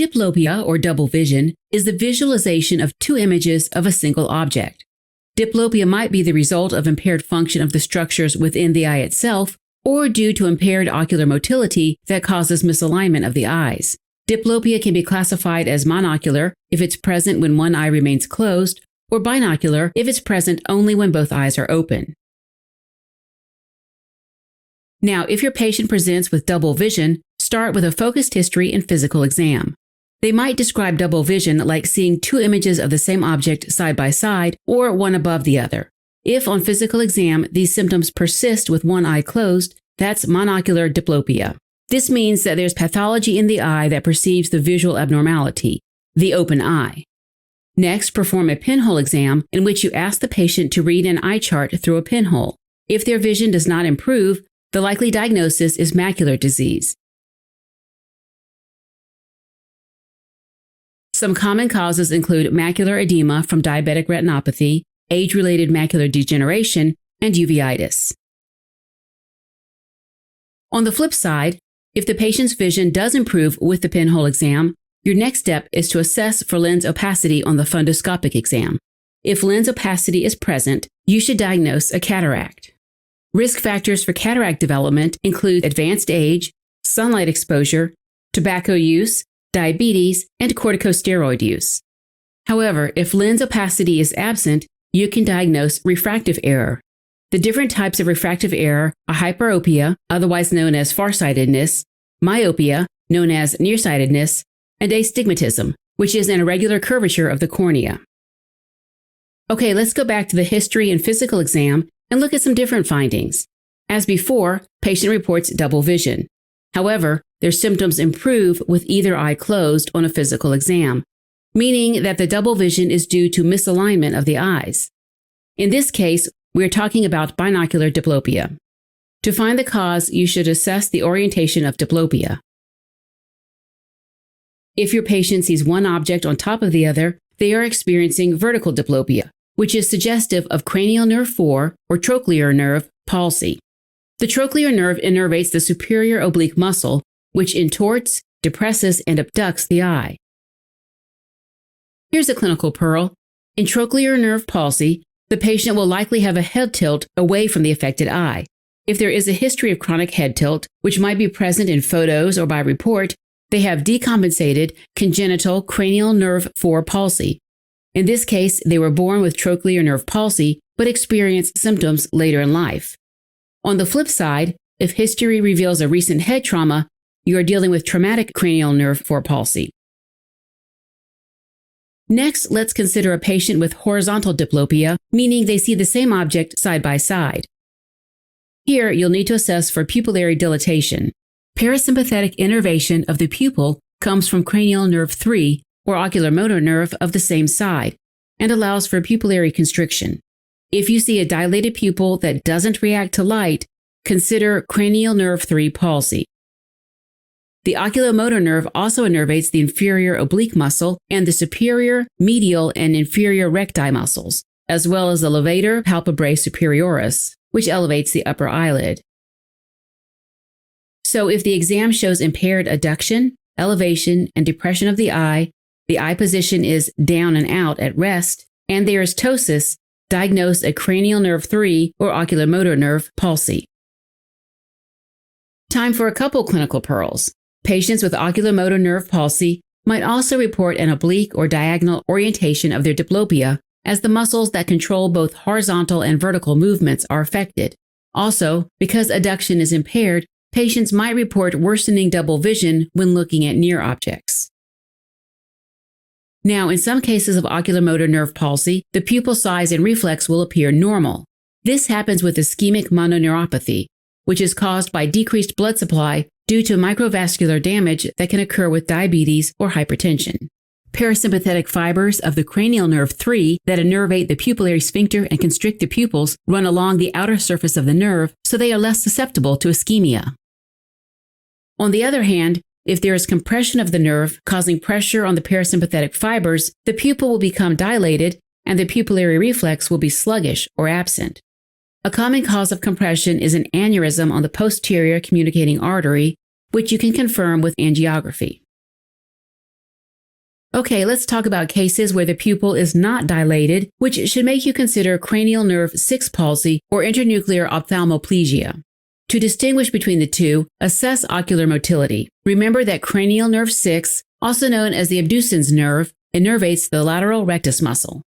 Diplopia, or double vision, is the visualization of two images of a single object. Diplopia might be the result of impaired function of the structures within the eye itself, or due to impaired ocular motility that causes misalignment of the eyes. Diplopia can be classified as monocular if it's present when one eye remains closed, or binocular if it's present only when both eyes are open. Now, if your patient presents with double vision, start with a focused history and physical exam. They might describe double vision like seeing two images of the same object side by side or one above the other. If on physical exam these symptoms persist with one eye closed, that's monocular diplopia. This means that there's pathology in the eye that perceives the visual abnormality, the open eye. Next, perform a pinhole exam in which you ask the patient to read an eye chart through a pinhole. If their vision does not improve, the likely diagnosis is macular disease. Some common causes include macular edema from diabetic retinopathy, age-related macular degeneration, and uveitis. On the flip side, if the patient's vision does improve with the pinhole exam, your next step is to assess for lens opacity on the fundoscopic exam. If lens opacity is present, you should diagnose a cataract. Risk factors for cataract development include advanced age, sunlight exposure, tobacco use, diabetes, and corticosteroid use. However, if lens opacity is absent, you can diagnose refractive error. The different types of refractive error are hyperopia, otherwise known as farsightedness, myopia, known as nearsightedness, and astigmatism, which is an irregular curvature of the cornea. Okay, let's go back to the history and physical exam and look at some different findings. As before, patient reports double vision. However, their symptoms improve with either eye closed on a physical exam, meaning that the double vision is due to misalignment of the eyes. In this case, we are talking about binocular diplopia. To find the cause, you should assess the orientation of diplopia. If your patient sees one object on top of the other, they are experiencing vertical diplopia, which is suggestive of cranial nerve 4 or trochlear nerve palsy. The trochlear nerve innervates the superior oblique muscle, which intorts, depresses, and abducts the eye. Here's a clinical pearl. In trochlear nerve palsy, the patient will likely have a head tilt away from the affected eye. If there is a history of chronic head tilt, which might be present in photos or by report, they have decompensated congenital cranial nerve 4 palsy. In this case, they were born with trochlear nerve palsy, but experienced symptoms later in life. On the flip side, if history reveals a recent head trauma, you are dealing with traumatic cranial nerve 4 palsy. Next, let's consider a patient with horizontal diplopia, meaning they see the same object side by side. Here, you'll need to assess for pupillary dilatation. Parasympathetic innervation of the pupil comes from cranial nerve 3, or oculomotor nerve of the same side, and allows for pupillary constriction. If you see a dilated pupil that doesn't react to light, consider cranial nerve 3 palsy. The oculomotor nerve also innervates the inferior oblique muscle and the superior, medial, and inferior recti muscles, as well as the levator palpebrae superioris, which elevates the upper eyelid. So if the exam shows impaired adduction, elevation, and depression of the eye position is down and out at rest, and there is ptosis, diagnose a cranial nerve 3 or oculomotor nerve palsy. Time for a couple clinical pearls. Patients with oculomotor nerve palsy might also report an oblique or diagonal orientation of their diplopia, as the muscles that control both horizontal and vertical movements are affected. Also, because adduction is impaired, patients might report worsening double vision when looking at near objects. Now, in some cases of oculomotor nerve palsy, the pupil size and reflex will appear normal. This happens with ischemic mononeuropathy, which is caused by decreased blood supply due to microvascular damage that can occur with diabetes or hypertension. Parasympathetic fibers of the cranial nerve 3 that innervate the pupillary sphincter and constrict the pupils run along the outer surface of the nerve, so they are less susceptible to ischemia. On the other hand, if there is compression of the nerve causing pressure on the parasympathetic fibers, the pupil will become dilated and the pupillary reflex will be sluggish or absent. A common cause of compression is an aneurysm on the posterior communicating artery, which you can confirm with angiography. Okay, let's talk about cases where the pupil is not dilated, which should make you consider cranial nerve 6 palsy or internuclear ophthalmoplegia. To distinguish between the two, assess ocular motility. Remember that cranial nerve 6, also known as the abducens nerve, innervates the lateral rectus muscle.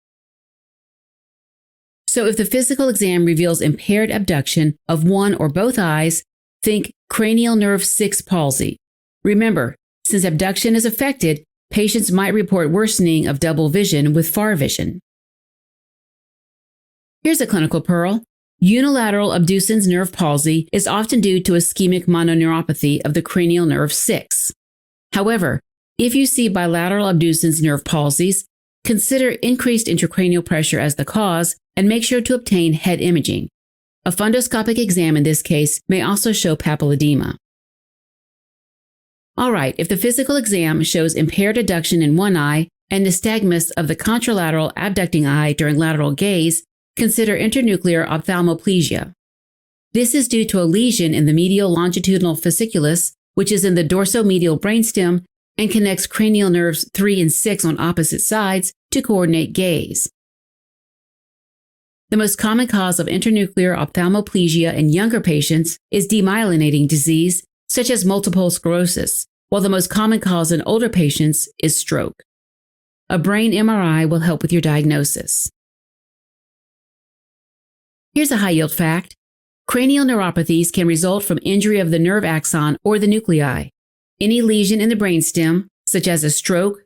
So if the physical exam reveals impaired abduction of one or both eyes, think cranial nerve 6 palsy. Remember, since abduction is affected, patients might report worsening of double vision with far vision. Here's a clinical pearl. Unilateral abducens nerve palsy is often due to ischemic mononeuropathy of the cranial nerve 6. However, if you see bilateral abducens nerve palsies, consider increased intracranial pressure as the cause and make sure to obtain head imaging. A fundoscopic exam in this case may also show papilledema. All right, if the physical exam shows impaired adduction in one eye and nystagmus of the contralateral abducting eye during lateral gaze, consider internuclear ophthalmoplegia. This is due to a lesion in the medial longitudinal fasciculus, which is in the dorsomedial brainstem and connects cranial nerves 3 and 6 on opposite sides to coordinate gaze. The most common cause of internuclear ophthalmoplegia in younger patients is demyelinating disease, such as multiple sclerosis, while the most common cause in older patients is stroke. A brain MRI will help with your diagnosis. Here's a high-yield fact. Cranial neuropathies can result from injury of the nerve axon or the nuclei. Any lesion in the brainstem, such as a stroke,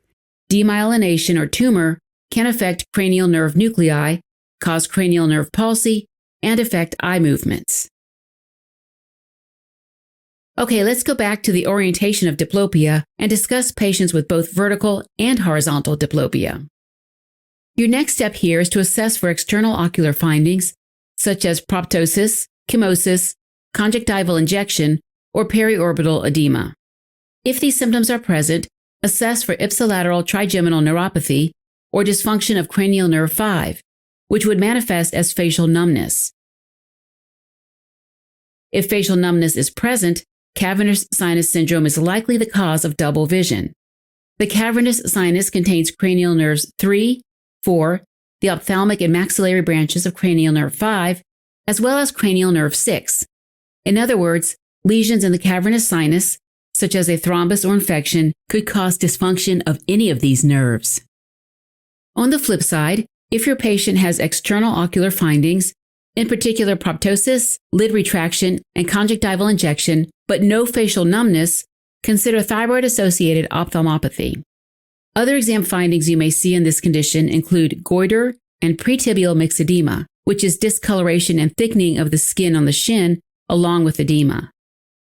demyelination, or tumor, can affect cranial nerve nuclei, cause cranial nerve palsy, and affect eye movements. Okay, let's go back to the orientation of diplopia and discuss patients with both vertical and horizontal diplopia. Your next step here is to assess for external ocular findings, such as proptosis, chemosis, conjunctival injection, or periorbital edema. If these symptoms are present, assess for ipsilateral trigeminal neuropathy or dysfunction of cranial nerve 5, which would manifest as facial numbness. If facial numbness is present, cavernous sinus syndrome is likely the cause of double vision. The cavernous sinus contains cranial nerves 3, 4, the ophthalmic and maxillary branches of cranial nerve 5, as well as cranial nerve 6. In other words, lesions in the cavernous sinus, such as a thrombus or infection, could cause dysfunction of any of these nerves. On the flip side, if your patient has external ocular findings, in particular proptosis, lid retraction, and conjunctival injection, but no facial numbness, consider thyroid-associated ophthalmopathy. Other exam findings you may see in this condition include goiter and pretibial myxedema, which is discoloration and thickening of the skin on the shin along with edema.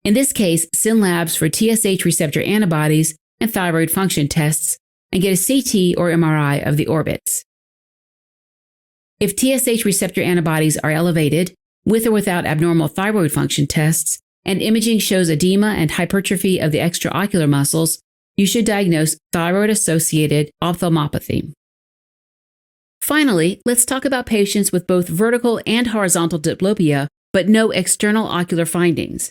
In this case, send labs for TSH receptor antibodies and thyroid function tests and get a CT or MRI of the orbits. If TSH receptor antibodies are elevated, with or without abnormal thyroid function tests, and imaging shows edema and hypertrophy of the extraocular muscles, you should diagnose thyroid-associated ophthalmopathy. Finally, let's talk about patients with both vertical and horizontal diplopia, but no external ocular findings.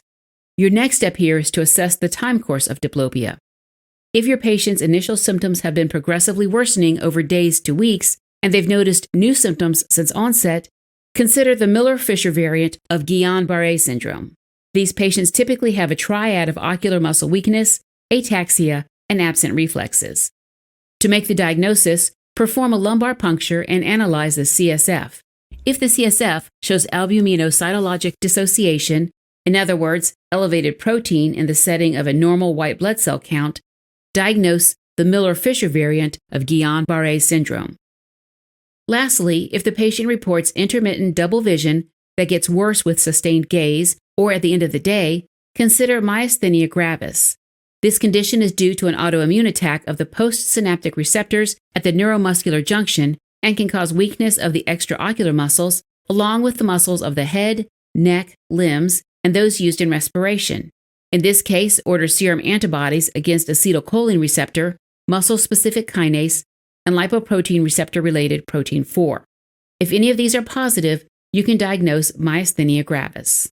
Your next step here is to assess the time course of diplopia. If your patient's initial symptoms have been progressively worsening over days to weeks, and they've noticed new symptoms since onset, consider the Miller-Fisher variant of Guillain-Barré syndrome. These patients typically have a triad of ocular muscle weakness, ataxia, and absent reflexes. To make the diagnosis, perform a lumbar puncture and analyze the CSF. If the CSF shows albuminocytologic dissociation, in other words, elevated protein in the setting of a normal white blood cell count, diagnose the Miller-Fisher variant of Guillain-Barré syndrome. Lastly, if the patient reports intermittent double vision that gets worse with sustained gaze or at the end of the day, consider myasthenia gravis. This condition is due to an autoimmune attack of the postsynaptic receptors at the neuromuscular junction and can cause weakness of the extraocular muscles, along with the muscles of the head, neck, limbs, and those used in respiration. In this case, order serum antibodies against acetylcholine receptor, muscle-specific kinase, and lipoprotein receptor-related protein 4. If any of these are positive, you can diagnose myasthenia gravis.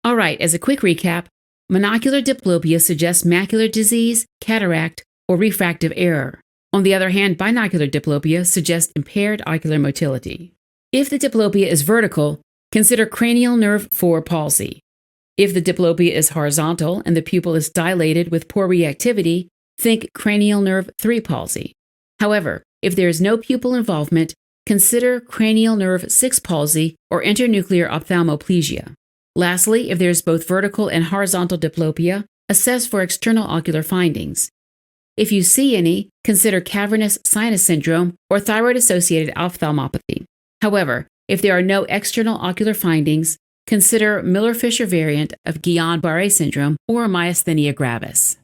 All right, as a quick recap, monocular diplopia suggests macular disease, cataract, or refractive error. On the other hand, binocular diplopia suggests impaired ocular motility. If the diplopia is vertical, consider cranial nerve 4 palsy. If the diplopia is horizontal and the pupil is dilated with poor reactivity, think cranial nerve 3 palsy. However, if there is no pupil involvement, consider cranial nerve 6 palsy or internuclear ophthalmoplegia. Lastly, if there is both vertical and horizontal diplopia, assess for external ocular findings. If you see any, consider cavernous sinus syndrome or thyroid-associated ophthalmopathy. However, if there are no external ocular findings, consider Miller-Fisher variant of Guillain-Barré syndrome or myasthenia gravis.